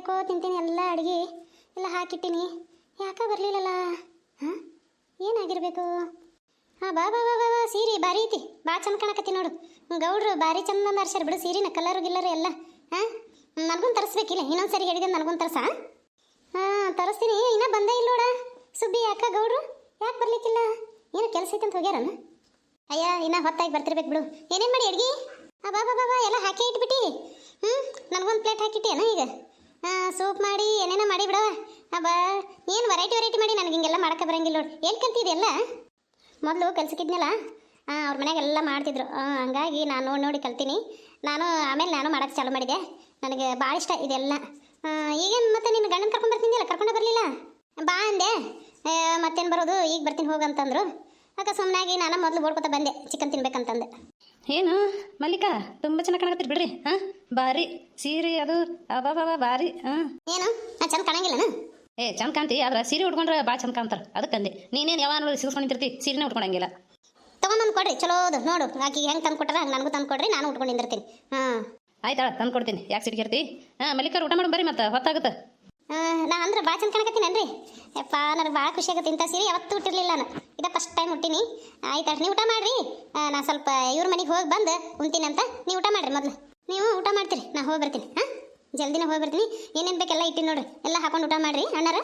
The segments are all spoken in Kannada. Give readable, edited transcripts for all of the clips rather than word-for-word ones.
ಮಾಡ್ಕೋ ತಿಂತೀನಿ ಎಲ್ಲ ಅಡುಗೆ ಎಲ್ಲ ಹಾಕಿಟ್ಟಿನಿ. ಯಾಕೆ ಬರಲಿಲ್ಲಲ್ಲ? ಹಾಂ, ಏನಾಗಿರ್ಬೇಕು? ಹಾಂ, ಬಾ ಬಾ ಬಾ ಬಾ ಬಾ, ಸೀರೆ ಭಾರಿ ಐತಿ, ಭಾಳ ಚಂದ ಕಾಣಕತ್ತಿ ನೋಡು. ಗೌಡ್ರು ಭಾರಿ ಚಂದ ಮಾರ್ಸ್ಯಾರ ಬಿಡು ಸೀರೆನ, ಕಲರು ಗಿಲ್ಲರು ಎಲ್ಲ. ಹಾಂ, ನನಗೊಂದು ತರಿಸ್ಬೇಕಿಲ್ಲ, ಇನ್ನೊಂದು ಸರಿ ಹೇಳಿದೆ ನನಗೊಂದು ತರ್ಸ. ಹಾಂ, ತರಿಸ್ತೀನಿ. ಇನ್ನೂ ಬಂದೇ ಇಲ್ಲ ನೋಡ ಸುಬ್ಬಿ. ಯಾಕ ಗೌಡ್ರು ಯಾಕೆ ಬರ್ಲಿಕ್ಕಿಲ್ಲ? ಏನು ಕೆಲಸ ಐತೆ ಅಂತ ಹೋಗ್ಯಾರನ? ಅಯ್ಯ, ಇನ್ನೂ ಹೊತ್ತಾಗಿ ಬರ್ತಿರ್ಬೇಕು ಬಿಡು. ಏನೇನು ಮಾಡಿ ಅಡ್ಗೆ? ಹಾಂ, ಬಾ ಬಾ ಬಾ ಬಾ, ಎಲ್ಲ ಹಾಕಿ ಇಟ್ಬಿಟ್ಟು. ನನಗೊಂದು ಪ್ಲೇಟ್ ಹಾಕಿಟ್ಟೇನ ಈಗ? ಸೂಪ್ ಮಾಡಿ ಏನೇನೋ ಮಾಡಿ ಬಿಡವ. ಬಾ, ಏನು ವೆರೈಟಿ ಮಾಡಿ, ನನಗೆ ಹಿಂಗೆಲ್ಲ ಮಾಡಕ್ಕೆ ಬರಂಗಿಲ್ಲ ನೋಡು. ಏನು ಕಲ್ತಿದೆಯಲ್ಲ? ಮೊದಲು ಕಲ್ಸಕ್ಕಿದ್ನಲ್ಲ, ಅವ್ರ ಮನೆಯಾಗೆಲ್ಲ ಮಾಡ್ತಿದ್ರು, ಹಂಗಾಗಿ ನಾನು ನೋಡಿ ಕಲ್ತೀನಿ. ಆಮೇಲೆ ನಾನು ಮಾಡೋಕ್ಕೆ ಚಾಲು ಮಾಡಿದೆ. ನನಗೆ ಭಾಳ ಇಷ್ಟ ಇದೆಲ್ಲ. ಈಗೇನು ಮತ್ತೆ ನಿನ್ನ ಗಂಡನ ಕರ್ಕೊಂಡು ಬರ್ತಿದ್ದಿಲ್ಲ, ಕರ್ಕೊಂಡೇ ಬರಲಿಲ್ಲ? ಬಾ ಅಂದೆ, ಮತ್ತೇನು ಬರೋದು, ಈಗ ಬರ್ತೀನಿ ಹೋಗಂತಂದ್ರು. ಅಕ್ಕ ಸುಮ್ಮನಾಗಿ ನಾನು ಮೊದಲು ಓಡ್ಕೊತ ಬಂದೆ ಚಿಕನ್ ತಿನ್ಬೇಕಂತಂದೆ. ಏನು ಮಲ್ಲಿಕಾ, ತುಂಬ ಚೆನ್ನಾಗಿ ಕಾಣಕತ್ತೀರಿ ಬಿಡ್ರಿ. ಹಾಂ, ಭಾರಿ ಸೀರೆ ಅದು, ಅಬಾಬಾಬಾ ಭಾರಿ. ಹಾಂ, ಏನು ಚಂದ ಕಾಣಂಗಿಲ್ಲನ? ಚಂದ ಕಾಣ್ತಿ, ಆದ್ರೆ ಸೀರೆ ಉಟ್ಕೊಂಡ್ರೆ ಭಾಳ ಚಂದ ಕಾಣ್ತಾರೆ. ಅದಕ್ಕಂದೆ ನೀನೇನು ಯಾವ ಸಿಗಿಸ್ಕೊಂಡಿರ್ತಿ, ಸೀರೆನೇ ಉಟ್ಕೊಳಂಗಿಲ್ಲ. ತೊಗೊಂಬಂದು ಕೊಡ್ರಿ, ಚಲೋದು ನೋಡು. ಆಕಿಗೆ ಹೆಂಗೆ ತಂದು ಕೊಟ್ಟಾರ ಹಂಗೆ ನನಗೂ ತಂದು ಕೊಡ್ರಿ, ನಾನು ಉಟ್ಕೊಂಡಿರ್ತೀನಿ. ಹಾಂ, ಆಯ್ತಾಳ, ತಂದು ಕೊಡ್ತೀನಿ. ಯಾಕೆ ಸಿಡ್ಗಿರ್ತಿ? ಹಾಂ, ಮಲ್ಲಿಕಾ ಊಟ ಮಾಡಿ ಬರ್ರಿ, ಮತ್ತೆ ಹೊತ್ತಾಗುತ್ತೆ. ನಾ ಅಂದ್ರೆ ಭಾಳ ಚಂದ ಕಾಣಕತ್ತೀನನ್ರಿ. ಯಪ್ಪ, ನನಗೆ ಭಾಳ ಖುಷಿ ಆಗುತ್ತೆ. ಇಂಥ ಸೀರೆ ಯಾವತ್ತೂ ಹುಟ್ಟಿರ್ಲಿಲ್ಲ ನಾನು, ಇದೇ ಫಸ್ಟ್ ಟೈಮ್ ಹುಟ್ಟಿನಿ. ಆಯ್ತು, ನೀವು ಊಟ ಮಾಡಿರಿ. ನಾ ಸ್ವಲ್ಪ ಇವ್ರ ಮನೆಗೆ ಹೋಗಿ ಬಂದು ಉಣ್ತೀನಿ ಅಂತ. ನೀವು ಊಟ ಮಾಡಿರಿ ಮೊದಲು. ನೀವು ಊಟ ಮಾಡ್ತೀರಿ, ನಾ ಹೋಗಿ ಬರ್ತೀನಿ. ಹಾಂ, ಜಲ್ದಿನೇ ಹೋಗಿ ಬರ್ತೀನಿ. ಏನೇನು ಬೇಕೆಲ್ಲ ಇಟ್ಟಿನಿ ನೋಡ್ರಿ, ಎಲ್ಲ ಹಾಕೊಂಡು ಊಟ ಮಾಡಿರಿ ಅಣ್ಣಾರ.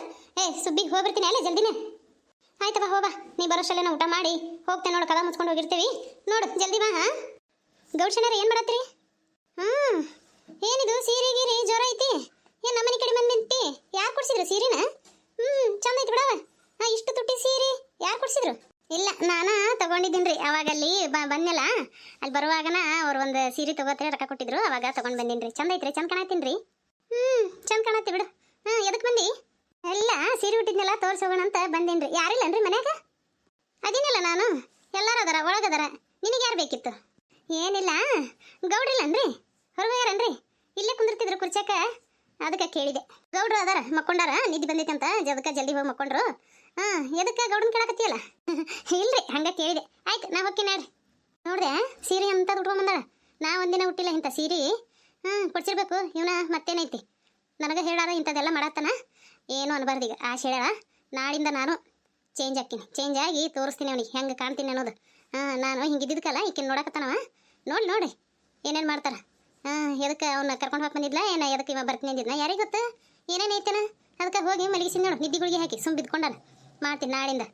ಸುಬ್ಬಿಗೆ ಹೋಗಿ ಬರ್ತೀನಿ ಅಲ್ಲೇ ಜಲ್ದಿನೇ. ಆಯ್ತಪ್ಪ, ಹೋಗ. ನೀ ಬರೋಷ್ಟಲ್ಲೇ ನಾ ಊಟ ಮಾಡಿ ಹೋಗ್ತೇನೆ ನೋಡು. ಕದ ಮುಚ್ಕೊಂಡು ಹೋಗಿರ್ತೀವಿ ನೋಡು, ಜಲ್ದಿ ಬಾ. ಹಾಂ, ಗೌಡ್ಸಣ್ಣರ ಏನು ಮಾಡತ್ರಿ? ಏನಿದು ಸೀರೆ ಗೀರಿ ಜ್ವರ ಐತಿ? ಏನು ನಮ್ಮನೆ ಕಡೆ ಬಂದಿತ್ತಿ? ಯಾರು ಕೊಡ್ಸಿದ್ರು ಸೀರೆನ? ಚಂದ ಐತಿ ಬಿಡವ. ಇಷ್ಟು ತುಟ್ಟಿ ಸೀರೆ ಯಾರು ಕೊಡ್ಸಿದ್ರು? ಇಲ್ಲ, ನಾನು ತಗೊಂಡಿದ್ದೀನಿ ರೀ. ಅವಾಗ ಅಲ್ಲಿ ಬಂದೆಲ್ಲ, ಅಲ್ಲಿ ಬರುವಾಗನ ಅವ್ರು ಒಂದು ಸೀರೆ ತಗೋತಾರೆ ರೊಕ್ಕ ಕೊಟ್ಟಿದ್ರು, ಅವಾಗ ತಗೊಂಡು ಬಂದೀನಿ ರೀ. ಚಂದ ಐತ್ರಿ, ಚಂದ ಕಾಣತ್ತೀನಿ ರೀ. ಚಂದ ಕಾಣತ್ತಿ ಬಿಡು. ಎದಕ್ಕೆ ಬಂದಿ? ಎಲ್ಲ ಸೀರೆ ಹುಟ್ಟಿದ್ನೆಲ್ಲ ತೋರಿಸೋಗೋಣ ಅಂತ ಬಂದೀನಿ ರೀ. ಯಾರಿಲ್ಲನ್ರಿ ಮನ್ಯಾಗ? ಅದೇನಿಲ್ಲ, ನಾನು ಎಲ್ಲರೂ ಅದಾರ, ಒಳಗದಾರ. ನಿನಗೆ ಯಾರು ಬೇಕಿತ್ತು? ಏನಿಲ್ಲ, ಗೌಡ್ರಿಲ್ಲನ್ರಿ, ಹೊರಗೋಗ್ಯಾರನ್ರಿ. ಇಲ್ಲೇ ಕುಂದಿರ್ತಿದ್ರು ಕುರ್ಚಾಕ, ಅದಕ್ಕೆ ಕೇಳಿದೆ. ಗೌಡ್ರು ಅದಾರ, ಮಕ್ಕೊಂಡಾರ, ನಿದ್ದೆ ಬಂದೈತೆ ಅಂತ ಅದಕ್ಕೆ ಜಲ್ದಿ ಹೋಗಿ ಮಕ್ಕೊಂಡ್ರು. ಎದಕ್ಕೆ ಗೌಡನ ಕೇಳಕತ್ತೀಯಲ್ಲ? ಇಲ್ರಿ, ಹಂಗೆ ಕೇಳಿದೆ. ಆಯ್ತು, ನಾ ಹೋಗ್ತೀನಿ ನೋಡ್ರಿ. ನೋಡ್ದೆ ಸೀರೆ ಅಂತ ಉಟ್ಕೊಂಬಂದಾಳ. ನಾ ಒಂದಿನ ಹುಟ್ಟಿಲ್ಲ ಇಂಥ ಸೀರೆ. ಕೊಡ್ಸಿರ್ಬೇಕು ಇವನ. ಮತ್ತೇನೈತಿ, ನನಗೆ ಹೇಳಾರ ಇಂಥದ್ದೆಲ್ಲ ಮಾಡತ್ತಾನ, ಏನು ಅನ್ಬಾರ್ದು. ಈಗ ಆಶೆ ಹೇಳ್ಯಾಳ, ನಾಳಿಂದ ನಾನು ಚೇಂಜ್ ಆಕ್ತೀನಿ. ಚೇಂಜ್ ಆಗಿ ತೋರಿಸ್ತೀನಿ ಅವನಿಗೆ ಹೆಂಗೆ ಕಾಣ್ತೀನಿ ಅನ್ನೋದು. ನಾನು ಹಿಂಗಿದ್ದಕ್ಕಲ್ಲ ಈಕಿನ ನೋಡಕತ್ತಾನವ. ನೋಡಿ ಏನೇನು ಮಾಡ್ತಾರ. ಎದಕ್ಕೆ ಅವ್ನ ಕರ್ಕೊಂಡು ಹೋಗಿ ಬಂದಿದ್ಲ ಏನ, ಎದಕ್ಕೆ ಇವ ಬರ್ತೀನಿ ಅಂದಿದ್ನ, ಯಾರಿಗೆ ಗೊತ್ತು ಏನೇನು ಐತೇನ. ಅದಕ್ಕೆ ಹೋಗಿ ಮಲಗಿಸಿದ್ ನೋಡು, ನಿದ್ದೆ ಗುಳಿಗೆ ಹಾಕಿ ಸುಮ್ಮ ಬಿದ್ಕೊಂಡಾನ. ಮಾಡ್ತೀನಿ ನಾಳಿಂದ.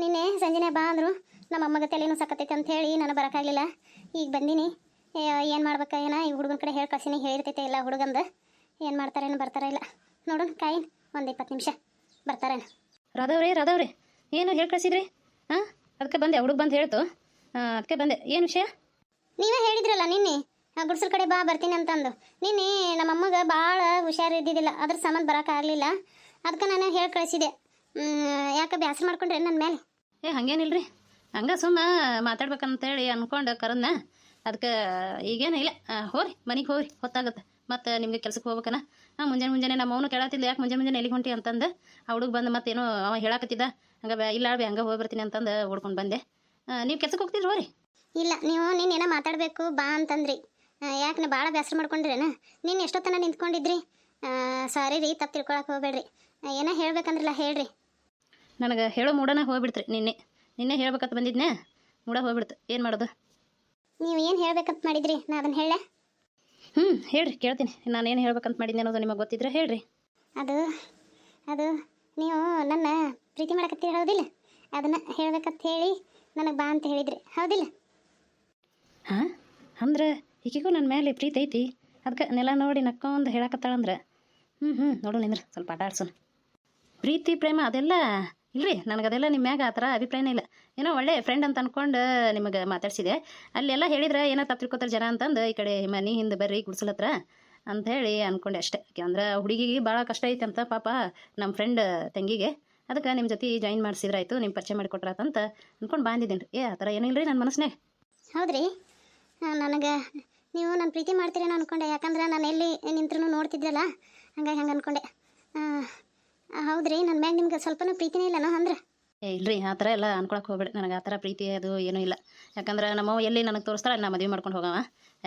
ನಿನ್ನೆ ಸಂಜೆನೆ ಬಾ ಅಂದರು, ನಮ್ಮ ಅಮ್ಮಗ ತಲೆನೂ ಸಕ್ಕತ್ತೈತೆ ಅಂತ ಹೇಳಿ ನಾನು ಬರೋಕ್ಕಾಗಲಿಲ್ಲ. ಈಗ ಬಂದೀನಿ. ಏನು ಮಾಡ್ಬೇಕ ಏನ, ಈ ಹುಡುಗನ ಕಡೆ ಹೇಳಿ ಕಳ್ಸಿನಿ, ಹೇಳಿರ್ತೈತೆ ಎಲ್ಲ ಹುಡುಗಂದು. ಏನು ಮಾಡ್ತಾರೇನು ಬರ್ತಾರ ಇಲ್ಲ ನೋಡೋಣ. ಕಾಯಿನ್ ಒಂದು 20 ನಿಮಿಷ ಬರ್ತಾರೇನು. ರಾಧವ್ರಿ ಏನು ಹೇಳಿ ಕಳಿಸಿದ್ರಿ? ಹಾಂ, ಅದಕ್ಕೆ ಬಂದೆ, ಹುಡುಗ ಬಂದು ಹೇಳ್ತು, ಅದಕ್ಕೆ ಬಂದೆ. ಏನು ವಿಷಯ? ನೀವೇ ಹೇಳಿದ್ರಲ್ಲ ನಿನ್ನೆ ಗುಡ್ಸಲ್ ಕಡೆ ಬಾ ಬರ್ತೀನಿ ಅಂತಂದು. ನಿನ್ನೆ ನಮ್ಮಮ್ಮಗ ಭಾಳ ಹುಷಾರು ಇದ್ದಿದ್ದಿಲ್ಲ, ಅದ್ರ ಸಂಬಂಧ ಬರೋಕ್ಕಾಗಲಿಲ್ಲ. ಅದಕ್ಕೆ ನಾನು ಹೇಳಿ ಕಳಿಸಿದೆ. ಯಾಕೆ ಬೇಸರ ಮಾಡ್ಕೊಂಡ್ರೆ ನನ್ನ ಮೇಲೆ? ಹಂಗೇನಿಲ್ರಿ, ಹಂಗೆ ಸುಮ್ಮ ಮಾತಾಡ್ಬೇಕಂತೇಳಿ ಅಂದ್ಕೊಂಡು ಕರದ್ನ. ಅದಕ್ಕೆ ಈಗೇನು ಇಲ್ಲ, ಹೋರಿ ಮನೆಗೆ ಹೋಗ್ರಿ, ಹೊತ್ತಾಗುತ್ತೆ. ಮತ್ತು ನಿಮಗೆ ಕೆಲ್ಸಕ್ಕೆ ಹೋಗ್ಬೇಕನ. ಮುಂಜಾನೆ ನಮ್ಮ ಅವನು ಕೇಳತ್ತಿಲ್ಲ, ಯಾಕೆ ಮುಂಜಾನೆ ಎಲ್ಲಿಗೆ ಹೊಂಟಿ ಅಂತಂದು. ಆ ಹುಡುಗ ಬಂದು ಮತ್ತೇನೋ ಅವ ಹೇಳಾಕತ್ತಿದ್ದ, ಹಂಗೆ ಇಲ್ಲ ಹಂಗೆ ಹೋಗಿ ಬರ್ತೀನಿ ಅಂತಂದು ಓಡ್ಕೊಂಡು ಬಂದೆ. ನೀವು ಕೆಲ್ಸಕ್ಕೆ ಹೋಗ್ತಿದ್ರಿ ಹೋರಿ? ಇಲ್ಲ, ನೀವು ನೀನೇನೋ ಮಾತಾಡಬೇಕು ಬಾ ಅಂತಂದ್ರಿ. ಯಾಕೆ ನಾ ಭಾಳ ಬೇಸರ ಮಾಡ್ಕೊಂಡ್ರೇನ? ನೀನು ಎಷ್ಟೊತ್ತನ ನಿಂತ್ಕೊಂಡಿದ್ರಿ. ಸಾರಿ ರೀ, ತಪ್ಪು ತಿಳ್ಕೊಳಕ್ಕೆ ಹೋಗ್ಬೇಡ್ರಿ. ಏನೋ ಹೇಳ್ಬೇಕಂದ್ರಲ್ಲ ಹೇಳ್ರಿ. ನನಗೆ ಹೇಳೋ ಮೂಡನ ಹೋಗ್ಬಿಡ್ತ್ರಿ. ನಿನ್ನೆ ಹೇಳ್ಬೇಕಂತ ಬಂದಿದ್ನೆ, ಮೂಡ ಹೋಗ್ಬಿಡ್ತು. ಏನು ಮಾಡೋದು? ನೀವು ಏನು ಹೇಳ್ಬೇಕಂತ ಮಾಡಿದ್ರಿ, ನಾ ಅದನ್ನು ಹೇಳ? ಹೇಳ್ರಿ, ಕೇಳ್ತೀನಿ. ನಾನು ಏನು ಹೇಳ್ಬೇಕಂತ ಮಾಡಿದ್ದೆ ಅನ್ನೋದು ನಿಮಗೆ ಗೊತ್ತಿದ್ರೆ ಹೇಳ್ರಿ. ಅದು ನೀವು ನನ್ನ ಪ್ರೀತಿ ಮಾಡಕತ್ತೀರಿ ಹೌದಿಲ್ಲ? ಅದನ್ನು ಹೇಳ್ಬೇಕಂತ ಹೇಳಿ ನನಗೆ ಬಾ ಅಂತ ಹೇಳಿದ್ರಿ ಹೌದಿಲ್ಲ? ಹಾಂ, ಅಂದ್ರೆ ಈಗಿಗೂ ನನ್ನ ಮೇಲೆ ಪ್ರೀತಿ ಐತಿ. ಅದಕ್ಕೆ ನೆಲ ನೋಡಿ ನಕ್ಕೊಂದು ಹೇಳಕತ್ತಾಳಂದ್ರೆ ನೋಡು ನಿಂದ್ರೆ ಸ್ವಲ್ಪ ಆಟ ಆಡ್ಸೋಣ. ಪ್ರೀತಿ ಪ್ರೇಮ ಅದೆಲ್ಲ ಇಲ್ರಿ, ನನಗದೆಲ್ಲ ನಿಮ್ಮ ಮ್ಯಾಗ ಆ ಥರ ಅಭಿಪ್ರಾಯನೇ ಇಲ್ಲ. ಏನೋ ಒಳ್ಳೆ ಫ್ರೆಂಡ್ ಅಂತ ಅಂದ್ಕೊಂಡು ನಿಮಗೆ ಮಾತಾಡ್ಸಿದೆ. ಅಲ್ಲೆಲ್ಲ ಹೇಳಿದ್ರೆ ಏನೋ ತಪ್ಪು ತಿಳ್ಕೊತಾರೆ ಜನ ಅಂತಂದು ಈ ಕಡೆ ಮನೆ ಹಿಂದೆ ಬರ್ರಿ ಗುಡ್ಸಲ ಹತ್ರ ಅಂಥೇಳಿ ಅಂದ್ಕೊಂಡೆ ಅಷ್ಟೇ. ಅಂದ್ರೆ ಹುಡುಗಿಗೆ ಭಾಳ ಕಷ್ಟ ಐತೆ ಅಂತ ಪಾಪ ನಮ್ಮ ಫ್ರೆಂಡ್ ತಂಗಿಗೆ. ಅದಕ್ಕೆ ನಿಮ್ಮ ಜೊತೆ ಜಾಯಿನ್ ಮಾಡಿಸಿದ್ರಾಯ್ತು, ನಿಮ್ಮ ಪರಿಚಯ ಮಾಡಿಕೊಟ್ರಾತಂತ ಅಂದ್ಕೊಂಡು ಬಂದಿದ್ದೀನಿ ರೀ. ಆ ಥರ ಏನೂ ಇಲ್ರಿ ನನ್ನ ಮನಸ್ಸಿನಾಗ. ಹೌದ್ರಿ, ನನಗೆ ನೀವು ನನ್ನ ಪ್ರೀತಿ ಮಾಡ್ತೀರೇನೋ ಅಂದ್ಕೊಂಡೆ. ಯಾಕಂದ್ರೆ ನಾನು ಎಲ್ಲಿ ನಿಂತ್ರೂ ನೋಡ್ತಿದ್ರಲ್ಲ, ಹಂಗಾಗಿ ಹಂಗೆ ಅಂದ್ಕೊಂಡೆ. ಹೌದ್ರಿ, ನನ್ನ ಮ್ಯಾಗ ನಿಮ್ಗೆ ಸ್ವಲ್ಪನೂ ಪ್ರೀತಿನೇ ಇಲ್ಲನೋ ಅಂದ್ರೆ? ಇಲ್ರಿ, ಆ ಥರ ಎಲ್ಲ ಅನ್ಕೊಳಕ್ಕೆ ಹೋಗ್ಬೇಡಿ. ನನಗೆ ಆ ಥರ ಪ್ರೀತಿ ಅದು ಏನೂ ಇಲ್ಲ. ಯಾಕಂದ್ರೆ ನಮ್ಮವ್ವ ಎಲ್ಲಿ ನನಗೆ ತೋರಿಸ್ತಾಳೆ ನಾ ಮದುವೆ ಮಾಡ್ಕೊಂಡು ಹೋಗವ,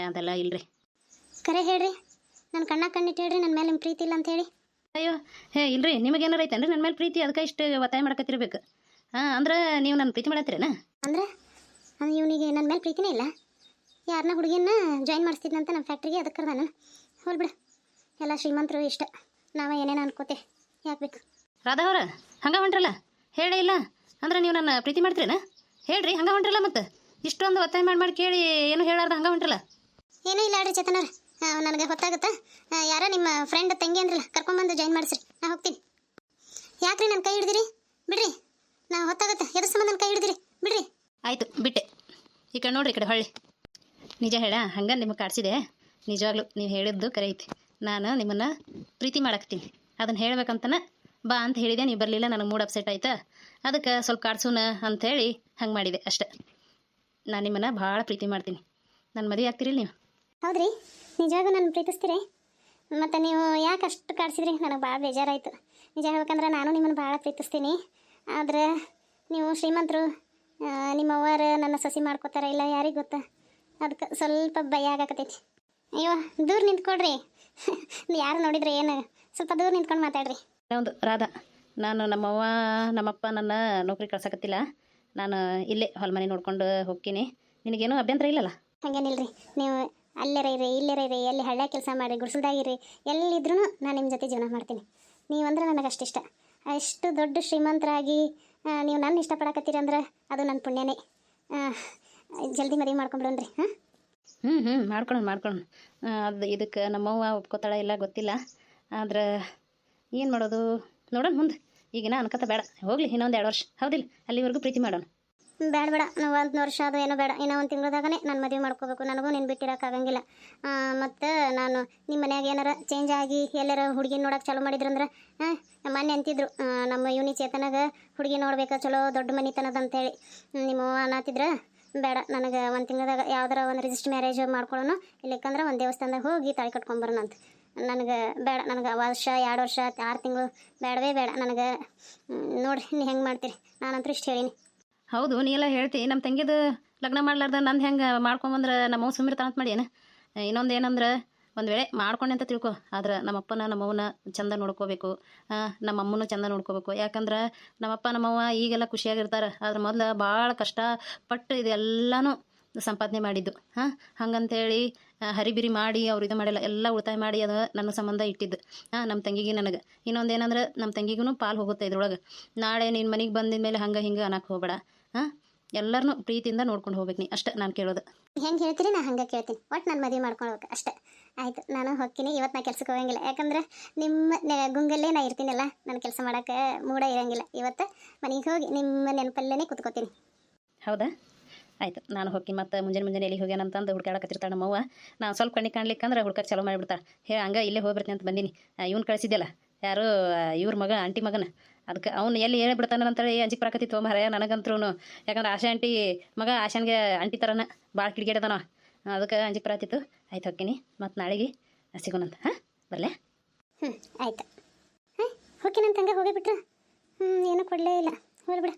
ಅದೆಲ್ಲ ಇಲ್ರಿ. ಕರೆ ಹೇಳ್ರಿ, ನನ್ನ ಕಣ್ಣಾಗ ಕಣ್ಣಿಟ್ಟು ಹೇಳ್ರಿ ನನ್ನ ಮೇಲೆ ನಿಮ್ಮ ಪ್ರೀತಿ ಇಲ್ಲ ಅಂತ ಹೇಳಿ. ಅಯ್ಯೋ ಇಲ್ರಿ ನಿಮಗೇನಾರ ಐತೇನ್ರಿ ನನ್ನ ಮೇಲೆ ಪ್ರೀತಿ ಅದಕ್ಕೆ ಇಷ್ಟು ಒತ್ತಾಯ ಮಾಡಕತ್ತಿರ್ಬೇಕು. ಅಂದ್ರೆ ನೀವು ನನ್ನ ಪ್ರೀತಿ ಮಾಡತ್ತೀರೇನ? ಅಂದ್ರೆ ಇವನಿಗೆ ನನ್ನ ಮೇಲೆ ಪ್ರೀತಿನೇ ಇಲ್ಲ. ಯಾರನ್ನ ಹುಡುಗಿಯನ್ನ ಜಾಯಿನ್ ಮಾಡಿಸ್ತಿದ್ನಂತ ನಮ್ಮ ಫ್ಯಾಕ್ಟ್ರಿಗೆ, ಅದಕ್ಕೆ ಕರ್ದ ನಾನು. ಹೋಲ್ ಬಿಡು, ಎಲ್ಲ ಶ್ರೀಮಂತರು ಇಷ್ಟ, ನಾವೇ ಏನೇನು ಅನ್ಕೋತೆ, ಯಾಕೆ ಬೇಕು? ರಾಧಾ ಅವ್ರ ಹಂಗೆ ಹೊಂಟ್ರಲ್ಲ, ಹೇಳೇ ಇಲ್ಲ ಅಂದ್ರೆ ನೀವು ನನ್ನ ಪ್ರೀತಿ ಮಾಡ್ತೀರೇನ? ಹೇಳ್ರಿ, ಹಂಗೆ ಹೊಂಟ್ರಲ್ಲ ಮತ್ತೆ ಇಷ್ಟೊಂದು ಒತ್ತಾಯ ಮಾಡಿ ಕೇಳಿ ಏನು ಹೇಳಾರ್ದ ಹಂಗೆ ಹೊಂಟ್ರಲ್ಲ? ಏನೂ ಇಲ್ಲ ಹೇಳ್ರಿ ಚೇತನವ್ರ, ನನಗೆ ಹೊತ್ತಾಗುತ್ತಾ. ಯಾರ ನಿಮ್ಮ ಫ್ರೆಂಡ್ ತಂಗಿ ಅಂದ್ರಲ್ಲ, ಕರ್ಕೊಂಬಂದು ಜಾಯಿನ್ ಮಾಡಿಸ್ರಿ, ನಾ ಹೋಗ್ತೀನಿ. ಯಾಕ್ರಿ ನನ್ನ ಕೈ ಹಿಡ್ದಿರಿ? ಬಿಡ್ರಿ, ನಾ ಹೊತ್ತಾಗುತ್ತೆ, ಎದ್ರ ಸಂಬಂಧ ನನ್ನ ಕೈ ಹಿಡ್ದಿರಿ? ಬಿಡ್ರಿ. ಆಯಿತು ಬಿಟ್ಟೆ. ಈ ಕಡೆ ನೋಡ್ರಿ, ಈ ಕಡೆ ಹೊಳ್ಳಿ. ನಿಜ ಹೇಳ ಹಂಗೆ ನಿಮಗೆ ಕಾಡ್ಸಿದೆ. ನಿಜವಾಗ್ಲೂ ನೀವು ಹೇಳಿದ್ದು ಕರೆ ಐತಿ. ನಾನು ನಿಮ್ಮನ್ನು ಪ್ರೀತಿ ಮಾಡಾಕ್ತೀನಿ, ಅದನ್ನು ಹೇಳ್ಬೇಕಂತನ ಬಾ ಅಂತ ಹೇಳಿದೆ. ನೀವು ಬರಲಿಲ್ಲ, ನನಗೆ ಮೂಡ್ ಅಪ್ಸೆಟ್ ಆಯ್ತಾ, ಅದಕ್ಕೆ ಸ್ವಲ್ಪ ಕಾಡ್ಸೋಣ ಅಂಥೇಳಿ ಹಂಗೆ ಮಾಡಿದೆ ಅಷ್ಟೆ. ನಾನು ನಿಮ್ಮನ್ನು ಭಾಳ ಪ್ರೀತಿ ಮಾಡ್ತೀನಿ. ನನ್ನ ಮದುವೆ ಆಗ್ತಿರಿಲ್ಲ ನೀವು? ಹೌದ್ರಿ, ನಿಜವಾಗೂ ನಾನು ಪ್ರೀತಿಸ್ತೀರಿ. ಮತ್ತು ನೀವು ಯಾಕೆ ಅಷ್ಟು ಕಾಡ್ಸಿದ್ರಿ? ನನಗೆ ಭಾಳ ಬೇಜಾರಾಯಿತು. ನಿಜ ಹೇಳ್ಬೇಕಂದ್ರೆ ನಾನು ನಿಮ್ಮನ್ನು ಭಾಳ ಪ್ರೀತಿಸ್ತೀನಿ. ಆದ್ರೆ ನೀವು ಶ್ರೀಮಂತರು, ನಿಮ್ಮ ಅವ್ವಾರು ನನ್ನ ಸಸಿ ಮಾಡ್ಕೋತಾರ ಇಲ್ಲ ಯಾರಿಗೆ ಗೊತ್ತಾ, ಅದಕ್ಕೆ ಸ್ವಲ್ಪ ಭಯ ಆಗಾಕತ್ತೈತಿ. ಅಯ್ಯೋ ದೂರ ನಿಂತ್ಕೊಡ್ರಿ, ಯಾರು ನೋಡಿದ್ರೆ ಏನು, ಸ್ವಲ್ಪ ದೂರ ನಿಂತ್ಕೊಂಡು ಮಾತಾಡ್ರಿ. ಒಂದು ರಾಧಾ, ನಾನು ನಮ್ಮವ್ವ ನಮ್ಮಪ್ಪ ನನ್ನ ನೌಕರಿ ಕಳ್ಸಕತ್ತಿಲ್ಲ, ನಾನು ಇಲ್ಲೇ ಹೊಲ ಮನೆ ನೋಡ್ಕೊಂಡು ಹೋಗ್ತೀನಿ. ನಿನಗೇನು ಅಭ್ಯಂತರ ಇಲ್ಲಲ್ಲ? ಹಾಗೇನಿಲ್ರಿ, ನೀವು ಅಲ್ಲೇರ ಇರಿ ಇಲ್ಲೇರ ಇರಿ, ಎಲ್ಲಿ ಹಳ್ಳ್ಯ ಕೆಲಸ ಮಾಡಿ ಗುಡಿಸಲ್ದಾಗಿರಿ, ಎಲ್ಲಿದ್ರೂ ನಾನು ನಿಮ್ಮ ಜೊತೆ ಜೀವನ ಮಾಡ್ತೀನಿ. ನೀವಂದ್ರೆ ನನಗೆ ಅಷ್ಟಿಷ್ಟ. ಅಷ್ಟು ದೊಡ್ಡ ಶ್ರೀಮಂತರಾಗಿ ನೀವು ನನ್ನ ಇಷ್ಟಪಡಕತ್ತೀರಿ ಅಂದ್ರೆ ಅದು ನನ್ನ ಪುಣ್ಯನೇ. ಜಲ್ದಿ ಮದುವೆ ಮಾಡ್ಕೊಂಬಿಡೋಣ್ರಿ. ಮಾಡ್ಕೊಳ್ಳೋಣ. ಅದು ಇದಕ್ಕೆ ನಮ್ಮವ್ವ ಒಪ್ಕೋತಾಳ ಇಲ್ಲ ಗೊತ್ತಿಲ್ಲ, ಆದ್ರೆ ಏನು ಮಾಡೋದು ನೋಡೋಣ ಮುಂದೆ. ಈಗಿನ ಅನ್ಕತ ಬೇಡ, ಹೋಗಲಿ ಇನ್ನೊಂದು 2 ವರ್ಷ, ಹೌದಿಲ್ಲ? ಅಲ್ಲಿವರೆಗೂ ಪ್ರೀತಿ ಮಾಡೋಣ. ಬೇಡ, ನಾವು 1 ವರ್ಷ ಅದು ಏನೋ ಬೇಡ, ಇನ್ನೂ 1 ತಿಂಗಳದಾಗನೇ ನಾನು ಮದುವೆ ಮಾಡ್ಕೋಬೇಕು. ನನಗೂ ನೀನು ಬಿಟ್ಟಿರೋಕ್ಕಾಗಂಗಿಲ್ಲ. ಮತ್ತು ನಾನು ನಿಮ್ಮ ಮನ್ಯಾಗ ಏನಾರ ಚೇಂಜ್ ಆಗಿ ಎಲ್ಲಾರ ಹುಡುಗಿ ನೋಡೋಕೆ ಚಾಲೂ ಮಾಡಿದ್ರಂದ್ರೆ, ಮೊನ್ನೆ ಅಂತಿದ್ರು ನಮ್ಮ ಇವನಿ ಚೇತನಾಗ ಹುಡುಗಿ ನೋಡ್ಬೇಕು ಚಲೋ ದೊಡ್ಡ ಮನಿತನದ ಅಂತೇಳಿ. ನಿಮ್ಮ ಅನ್ನತ್ತಿದ್ರೆ ಬೇಡ, ನನಗೆ 1 ತಿಂಗಳದಾಗ ಯಾವ್ದಾರ ಒಂದು ರಿಜಿಸ್ಟರ್ ಮ್ಯಾರೇಜ್ ಮಾಡ್ಕೊಳ್ಳೋಣ, ಇಲ್ಲಕ್ಕಂದ್ರೆ ಒಂದು ದೇವಸ್ಥಾನದಾಗ ಹೋಗಿ ತಾಳಿ ಕಟ್ಕೊಂಬರೋಣ ಅಂತ. ನನಗೆ ಬೇಡ, ನನಗೆ ವರ್ಷ 2 ವರ್ಷ 6 ತಿಂಗಳು ಬೇಡವೇ ಬೇಡ ನನಗೆ. ನೋಡಿರಿ ನೀವು ಹೆಂಗೆ ಮಾಡ್ತೀರಿ, ನಾನಂತೂ ಇಷ್ಟು ಹೇಳೀನಿ. ಹೌದು, ನೀ ಎಲ್ಲ ಹೇಳ್ತಿ. ನಮ್ಮ ತಂಗಿದು ಲಗ್ನ ಮಾಡ್ಲಾರ್ದ ನಂದು ಹೆಂಗೆ ಮಾಡ್ಕೊಂಬಂದ್ರೆ ನಮ್ಮವ್ವ ಸುಮ್ಮಿರ್ತಾನ ಅಂತ ಮಾಡಿ ಏನು? ಇನ್ನೊಂದು ಏನಂದ್ರೆ, ಒಂದು ವೇಳೆ ಮಾಡ್ಕೊಂಡೆ ಅಂತ ತಿಳ್ಕೊ, ಆದ್ರೆ ನಮ್ಮಪ್ಪನ ನಮ್ಮವ್ವನ ಚಂದ ನೋಡ್ಕೋಬೇಕು, ನಮ್ಮಮ್ಮನೂ ಚಂದ ನೋಡ್ಕೋಬೇಕು. ಯಾಕಂದ್ರೆ ನಮ್ಮಪ್ಪ ನಮ್ಮವ್ವ ಈಗೆಲ್ಲ ಖುಷಿಯಾಗಿರ್ತಾರೆ, ಆದ್ರೆ ಮೊದಲು ಭಾಳ ಕಷ್ಟಪಟ್ಟು ಇದೆಲ್ಲನೂ ಸಂಪಾದನೆ ಮಾಡಿದ್ದು. ಹಂಗಂತೇಳಿ ಹರಿಬಿರಿ ಮಾಡಿ ಅವ್ರು ಇದು ಮಾಡಿಲ್ಲ, ಎಲ್ಲ ಉಳಿತಾಯ ಮಾಡಿ ಅದು ನನ್ನ ಸಂಬಂಧ ಇಟ್ಟಿದ್ದು. ನಮ್ಮ ತಂಗಿಗೆ ನನಗೆ ಇನ್ನೊಂದು ಏನಂದ್ರೆ, ನಮ್ಮ ತಂಗಿಗೂ ಪಾಲು ಹೋಗುತ್ತೆ ಇದ್ರೊಳಗೆ. ನಾಳೆ ನಿನ್ನ ಮನೆಗೆ ಬಂದಿದ ಮೇಲೆ ಹಂಗೆ ಹಿಂಗೆ ಅನ್ನಕ್ಕೆ ಹೋಗಬೇಡ. ಎಲ್ಲರನ್ನೂ ಪ್ರೀತಿಯಿಂದ ನೋಡ್ಕೊಂಡು ಹೋಗ್ಬೇಕು ನೀ, ಅಷ್ಟೇ ನಾನು ಕೇಳೋದು. ಹೆಂಗೆ ಹೇಳ್ತೀರಿ ನಾ ಹಂಗೆ ಕೇಳ್ತೀನಿ. ಒಟ್ಟು ನಾನು ಮದುವೆ ಮಾಡ್ಕೊಳ್ಬೇಕು ಅಷ್ಟೇ. ಆಯಿತು, ನಾನು ಹೋಗ್ತೀನಿ. ಇವತ್ತು ನಾ ಕೆಲ್ಸಕ್ಕೆ ಹೋಗಂಗಿಲ್ಲ, ಯಾಕಂದ್ರೆ ನಿಮ್ಮ ಗುಂಗಲ್ಲೇ ನಾ ಇರ್ತೀನಲ್ಲ, ನಾನು ಕೆಲಸ ಮಾಡೋಕ್ಕೆ ಮೂಡ ಇರೋಂಗಿಲ್ಲ. ಇವತ್ತು ಮನೆಗೆ ಹೋಗಿ ನಿಮ್ಮ ನೆನಪಲ್ಲೇ ಕೂತ್ಕೋತೀನಿ. ಹೌದಾ? ಆಯಿತು, ನಾನು ಹೋಗಿ ಮತ್ತೆ ಮುಂಜಾನೆ ಎಲ್ಲಿಗೆ ಹೋಗ್ಯಾನಂತಂದು ಹುಡ್ಕಾಡಕತ್ತಿರ್ತಾಳೆ ನಮ್ಮವ್ವ. ನಾನು ಸ್ವಲ್ಪ ಕಣ್ಣಿಗೆ ಕಾಣ್ಲಿಕ್ಕಂದ್ರೆ ಹುಡ್ಕಕ್ಕೆ ಚಾಲೂ ಮಾಡಿಬಿಡ್ತಾಳೆ. ಹಂಗೆ ಇಲ್ಲೇ ಹೋಗ್ಬಿಡ್ತೀನಿ ಅಂತ ಬಂದೀನಿ. ಇವ್ನು ಕಳಿಸಿದ್ಯಲ್ಲ, ಯಾರು ಇವ್ರ ಮಗ, ಆಂಟಿ ಮಗನ, ಅದಕ್ಕೆ ಅವ್ನು ಎಲ್ಲಿ ಹೇಳ್ಬಿಡ್ತಾನ ಅಂತೇಳಿ ಅಂಜಿಕೆ ಬರಾಕತ್ತಿತ್ತು ಮಾರಾಯ ನನಗಂತ್ರೂ. ಯಾಕಂದ್ರೆ ಆಶಾ ಆಂಟಿ ಮಗ ಆಶಾನ್ಗೆ ಆಂಟಿ ಥರನ ಭಾಳ ಕಿಡಿಗೇಡದನ, ಅದಕ್ಕೆ ಅಂಜಿಕೆ ಬರಾತಿತ್ತು. ಆಯ್ತು ಹೋಗ್ತೀನಿ, ಮತ್ತು ನಾಳೆಗೆ ಸಿಗೋಣಂತ. ಬರಲೇ? ಆಯ್ತು. ಹೋಗ್ತೀನಂತ ಹಂಗೆ ಹೋಗಿಬಿಟ್ರೆ ಏನೂ ಕೊಡಲೇ ಇಲ್ಲ, ಹೋಗ್ಬಿಡ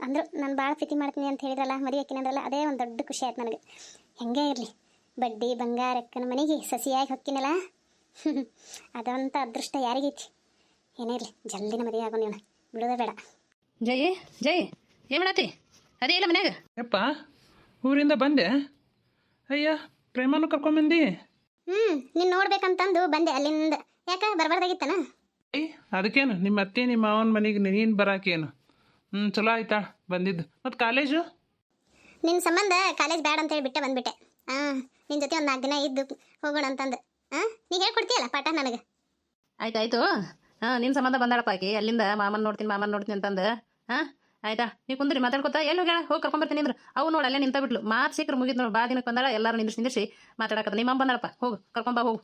ಅಂದರು. ನಾನು ಭಾಳ ಪ್ರೀತಿ ಮಾಡ್ತೀನಿ ಅಂತ ಹೇಳಿದ್ರಲ್ಲ, ಮದುವೆ ಹಾಕಿನಂದ್ರಲ್ಲ, ಅದೇ ಒಂದು ದೊಡ್ಡ ಖುಷಿ ಆಯ್ತು ನನಗೆ. ಹೆಂಗೆ ಇರಲಿ, ಬಡ್ಡಿ ಬಂಗಾರಕ್ಕನ ಮನೆಗೆ ಸಸಿಯಾಗಿ ಹೊಕ್ಕಿನಲ್ಲ, ಅದಂಥ ಅದೃಷ್ಟ ಯಾರಿಗೈತಿ? ಏನೇ ಇರಲಿ, ಜಲ್ದಿನ ಮದುವೆ ಆಗೋ, ನೀವು ಬಿಡೋದೇ ಬೇಡ. ಜೈ ಏನು ಮಾಡತ್ತಿ? ಅದೇ ಇಲ್ಲ ಮನ್ಯಾಗ? ಯಪ್ಪ, ಊರಿಂದ ಬಂದೆ. ಅಯ್ಯ, ಪ್ರೇಮನು ಕರ್ಕೊಂಬಂದಿ? ನೀನು ನೋಡ್ಬೇಕಂತಂದು ಬಂದೆ ಅಲ್ಲಿಂದ. ಯಾಕೆ ಬರಬಾರ್ದಾಗಿತ್ತನ? ಅದಕ್ಕೇನು, ನಿಮ್ಮ ಅತ್ತೆ ನಿಮ್ಮ ಮಾವನ ಮನೆಗೆ ನೀನು ಬರಾಕೇನು? ಚಲೋ ಆಯ್ತಾ ಬಂದಿದ್ದು. ಮತ್ತು ಕಾಲೇಜು? ನಿನ್ನ ಸಂಬಂಧ ಕಾಲೇಜ್ ಬೇಡ ಅಂತೇಳಿ ಬಿಟ್ಟೆ ಬಂದ್ಬಿಟ್ಟೆ. ನಿನ್ನ ಜೊತೆ ಒಂದು 4 ದಿನ ಇದ್ದು ಹೋಗೋಣ ಅಂತಂದು. ನೀ ಹೇಳ್ಕೊಡ್ತೀಯಲ್ಲ ಪಾಠ ನನಗೆ. ಆಯ್ತಾಯ್ತು. ನಿನ್ನ ಸಂಬಂಧ ಬಂದಾಳಪ್ಪ ಆಕಿ ಅಲ್ಲಿಂದ. ಮಾಮನ್ ನೋಡ್ತೀನಿ ಅಂತಂದು. ಆಯ್ತಾ, ನೀವು ಕುಂದ್ರಿ ಮಾತಾಡ್ಕೊತಾ. ಎಲ್ಲಿ ಹೋಗ್ಯಾಳ? ಹೋಗಿ ಕರ್ಕೊಂಬರ್ತೀನಿ ಅಂದ್ರೆ ಅವು ನೋಡಿ ಅಲ್ಲೇ ನಿಂತ ಬಿಟ್ಲು. ಮಾತು ಸಿಕ್ಕರು ಮುಗಿದ್ ನೋಡಿ, ಬಾ ದಿನಕ್ಕೆ ಬಂದಾಳ, ಎಲ್ಲರೂ ನಿಂದಿಸಿ ಮಾತಾಡಕತ್ತ. ನಿಮ್ಮ ಅಮ್ಮ ಬಂದಾಳಪ್ಪ, ಹೋಗು ಕರ್ಕೊಂಬಾ ಹೋಗು.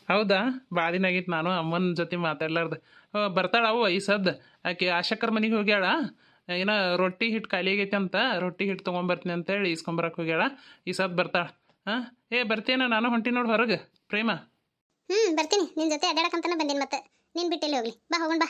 ಹೌದಾ? ಭಾಳ ದಿನ ಆಗಿತ್ತು ನಾನು ಅಮ್ಮನ ಜೊತೆ ಮಾತಾಡ್ಲಾರ್ದು. ಬರ್ತಾಳ ಅವು ಈ ಸದ್ದು. ಆಕೆ ಆಶಕ್ಕರ ಮನೆಗೆ ಹೋಗ್ಯಾಳ, ಏನೋ ರೊಟ್ಟಿ ಹಿಟ್ಟು ಖಾಲಿ ಆಗೈತೆ ಅಂತ, ರೊಟ್ಟಿ ಹಿಟ್ಟು ತೊಗೊಂಬರ್ತೀನಿ ಅಂತೇಳಿ ಇಸ್ಕೊಂಬರಕ್ಕೆ ಹೋಗ್ಯಾಳ. ಈ ಸದ್ದು ಬರ್ತಾಳ. ಬರ್ತೀನ, ನಾನು ಹೊಂಟಿ ನೋಡಿ ಹೊರಗೆ. ಪ್ರೇಮ ಬರ್ತೀನಿ. ನಿನ್ನ ಜೊತೆ ಅಡ್ಡಾಡಕಂತಾನೆ ಬಂದೀನಿ, ಮತ್ತೆ ನೀನು ಬಿಟ್ಟೆಲ್ಲಿ ಹೋಗ್ಲಿ. ಬಾ ಹೋಗೋಣ ಬಾ.